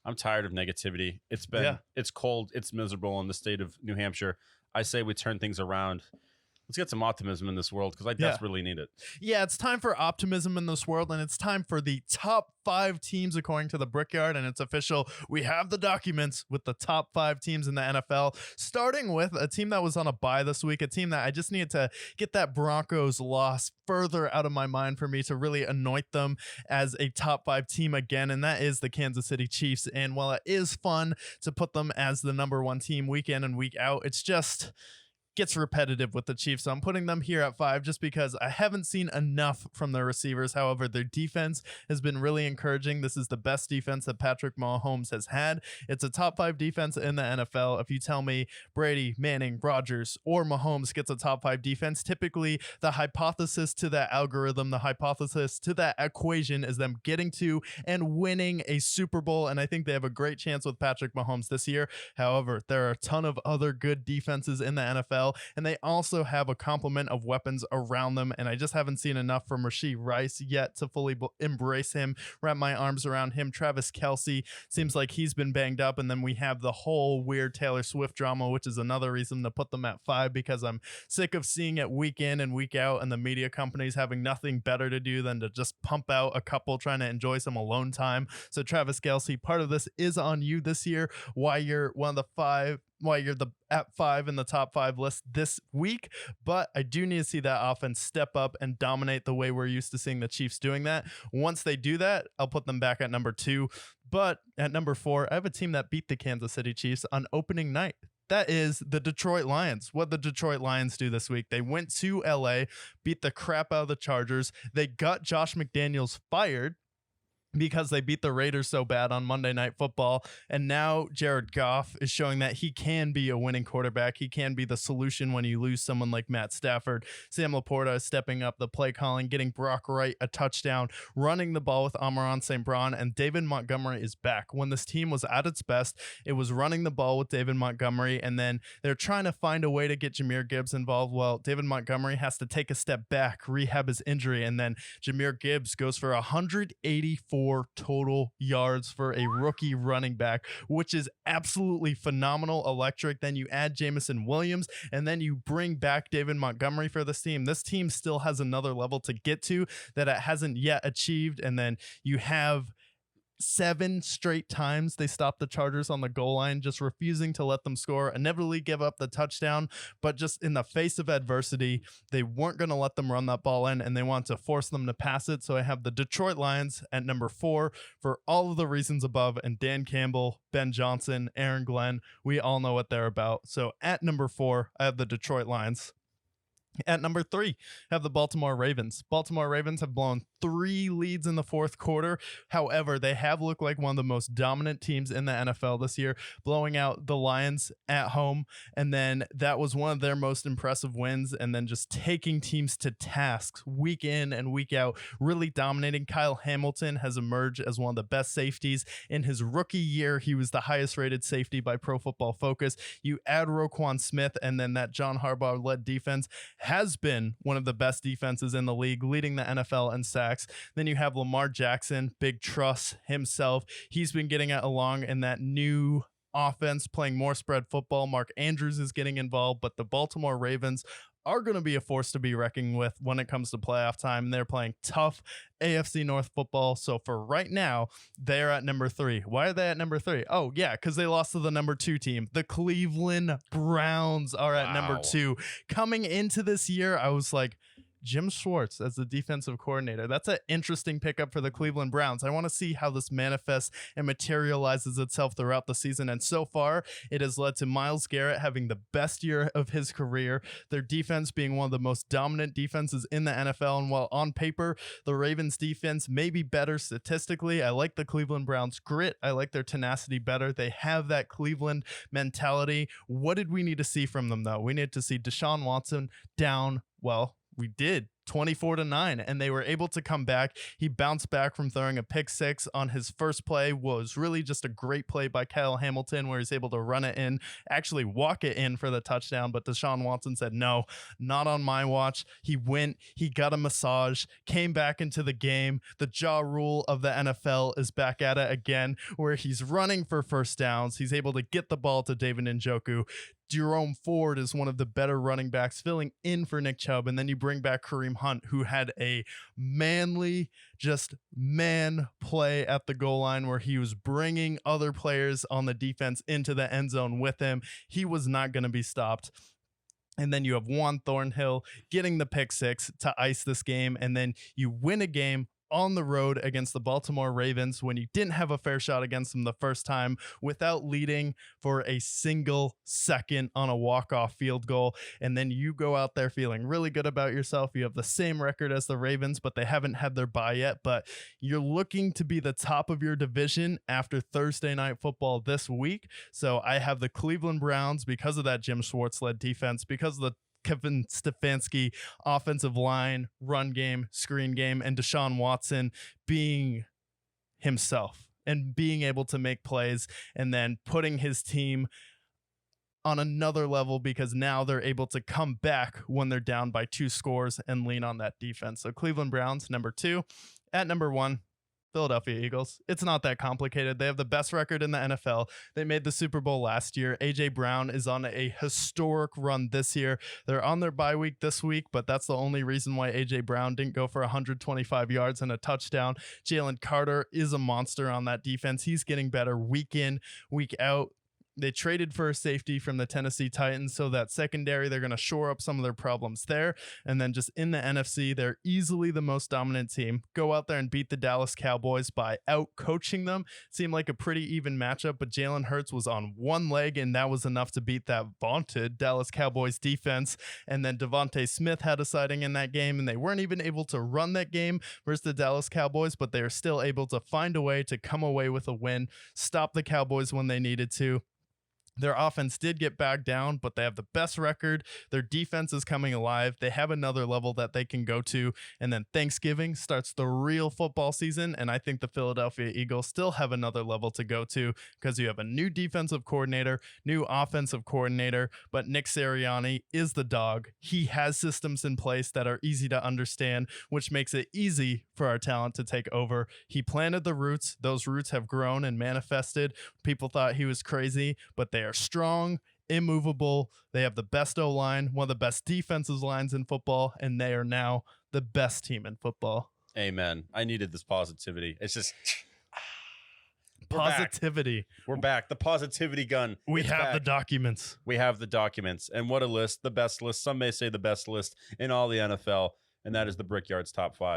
I'm tired of negativity. It's cold, it's miserable in the state of New Hampshire. I say we turn things around. Let's get some optimism in this world because I desperately need it. Yeah, it's time for optimism in this world, and it's time for the top 5 teams according to the Brickyard, and it's official. We have the documents with the top 5 teams in the NFL, starting with a team that was on a bye this week, a team that I just needed to get that Broncos loss further out of my mind for me to really anoint them as a top 5 team again, and that is the Kansas City Chiefs. And while it is fun to put them as the number 1 team week in and week out, it's just gets repetitive with the Chiefs. So I'm putting them here at 5 just because I haven't seen enough from their receivers. However, their defense has been really encouraging. This is the best defense that Patrick Mahomes has had. It's a top 5 defense in the NFL. If you tell me Brady, Manning, Rodgers, or Mahomes gets a top 5 defense, typically the hypothesis to that algorithm, the hypothesis to that equation is them getting to and winning a Super Bowl. And I think they have a great chance with Patrick Mahomes this year. However, there are a ton of other good defenses in the NFL. And they also have a complement of weapons around them. And I just haven't seen enough from Rashee Rice yet to fully embrace him, wrap my arms around him. Travis Kelce seems like he's been banged up. And then we have the whole weird Taylor Swift drama, which is another reason to put them at 5 because I'm sick of seeing it week in and week out and the media companies having nothing better to do than to just pump out a couple trying to enjoy some alone time. So Travis Kelce, part of this is on you this year. Why you're one of the 5, why you're at 5 in the top 5 list this week, but I do need to see that offense step up and dominate the way we're used to seeing the Chiefs doing that. Once they do that, I'll put them back at number 2. But at number 4, I have a team that beat the Kansas City Chiefs on opening night. That is the Detroit Lions. What the Detroit Lions do this week, they went to LA, beat the crap out of the Chargers. They got Josh McDaniels fired because they beat the Raiders so bad on Monday Night Football. And now Jared Goff is showing that he can be a winning quarterback. He can be the solution when you lose someone like Matt Stafford. Sam Laporta is stepping up the play calling, getting Brock Wright a touchdown, running the ball with Amon-Ra St. Brown, and David Montgomery is back. When this team was at its best, it was running the ball with David Montgomery, and then they're trying to find a way to get Jahmyr Gibbs involved. Well, David Montgomery has to take a step back, rehab his injury, and then Jahmyr Gibbs goes for 184 total yards for a rookie running back, which is absolutely phenomenal, electric. Then you add Jameson Williams, and then you bring back David Montgomery for this team. This team still has another level to get to that it hasn't yet achieved. And then you have 7 straight times they stopped the Chargers on the goal line, just refusing to let them score, inevitably give up the touchdown, but just in the face of adversity, they weren't going to let them run that ball in, and they want to force them to pass it. So I have the Detroit Lions at number 4 for all of the reasons above, and Dan Campbell, Ben Johnson, Aaron Glenn, we all know what they're about. So at number 4, I have the Detroit Lions. At number 3, have the Baltimore Ravens. Baltimore Ravens have blown 3 leads in the fourth quarter. However, they have looked like one of the most dominant teams in the NFL this year, blowing out the Lions at home. And then that was one of their most impressive wins. And then just taking teams to tasks week in and week out, really dominating. Kyle Hamilton has emerged as one of the best safeties. In his rookie year, he was the highest rated safety by Pro Football Focus. You add Roquan Smith, and then that John Harbaugh-led defense has been one of the best defenses in the league, leading the NFL in sacks. Then you have Lamar Jackson, big trust himself. He's been getting it along in that new offense, playing more spread football. Mark Andrews is getting involved, but the Baltimore Ravens are going to be a force to be reckoned with when it comes to playoff time. They're playing tough AFC North football. So for right now, they're at number 3. Why are they at number 3? Oh, yeah, because they lost to the number 2 team. The Cleveland Browns are at number 2. Coming into this year, I was like, Jim Schwartz as the defensive coordinator. That's an interesting pickup for the Cleveland Browns. I want to see how this manifests and materializes itself throughout the season. And so far, it has led to Myles Garrett having the best year of his career, their defense being one of the most dominant defenses in the NFL. And while on paper, the Ravens defense may be better statistically, I like the Cleveland Browns grit. I like their tenacity better. They have that Cleveland mentality. What did we need to see from them, though? We need to see Deshaun Watson down, well, we did 24-9, and they were able to come back. He bounced back from throwing a pick six on his first play. Was really just a great play by Kyle Hamilton where he's able to run it in, actually walk it in for the touchdown, but Deshaun Watson said, no, not on my watch. He went, he got a massage, came back into the game. The jaw rule of the NFL is back at it again, where he's running for first downs. He's able to get the ball to David Njoku. Jerome Ford is one of the better running backs filling in for Nick Chubb. And then you bring back Kareem Hunt, who had a manly, just man play at the goal line where he was bringing other players on the defense into the end zone with him. He was not going to be stopped. And then you have Juan Thornhill getting the pick six to ice this game. And then you win a game on the road against the Baltimore Ravens when you didn't have a fair shot against them the first time without leading for a single second on a walk-off field goal. And then you go out there feeling really good about yourself. You have the same record as the Ravens, but they haven't had their bye yet. But you're looking to be the top of your division after Thursday Night Football this week. So I have the Cleveland Browns because of that Jim Schwartz-led defense, because of the Kevin Stefanski offensive line, run game, screen game, and Deshaun Watson being himself and being able to make plays and then putting his team on another level because now they're able to come back when they're down by 2 scores and lean on that defense. So Cleveland Browns, number 2. At number 1, Philadelphia Eagles. It's not that complicated. They have the best record in the NFL. They made the Super Bowl last year. A.J. Brown is on a historic run this year. They're on their bye week this week, but that's the only reason why A.J. Brown didn't go for 125 yards and a touchdown. Jalen Carter is a monster on that defense. He's getting better week in, week out. They traded for a safety from the Tennessee Titans, so that secondary, they're going to shore up some of their problems there. And then just in the NFC, they're easily the most dominant team. Go out there and beat the Dallas Cowboys by out-coaching them. Seemed like a pretty even matchup, but Jalen Hurts was on one leg, and that was enough to beat that vaunted Dallas Cowboys defense. And then Devontae Smith had a sighting in that game, and they weren't even able to run that game versus the Dallas Cowboys, but they are still able to find a way to come away with a win, stop the Cowboys when they needed to. Their offense did get back down, but they have the best record. Their defense is coming alive. They have another level that they can go to. And then Thanksgiving starts the real football season. And I think the Philadelphia Eagles still have another level to go to because you have a new defensive coordinator, new offensive coordinator, but Nick Sirianni is the dog. He has systems in place that are easy to understand, which makes it easy for our talent to take over. He planted the roots. Those roots have grown and manifested. People thought he was crazy, but they are strong, immovable. They have the best O-line, one of the best defensive lines in football, and they are now the best team in football. Amen. I needed this positivity. It's just positivity. We're back. The positivity gun. We have the documents. We have the documents. And what a list. The best list. Some may say the best list in all the NFL. And that is the Brickyard's top 5.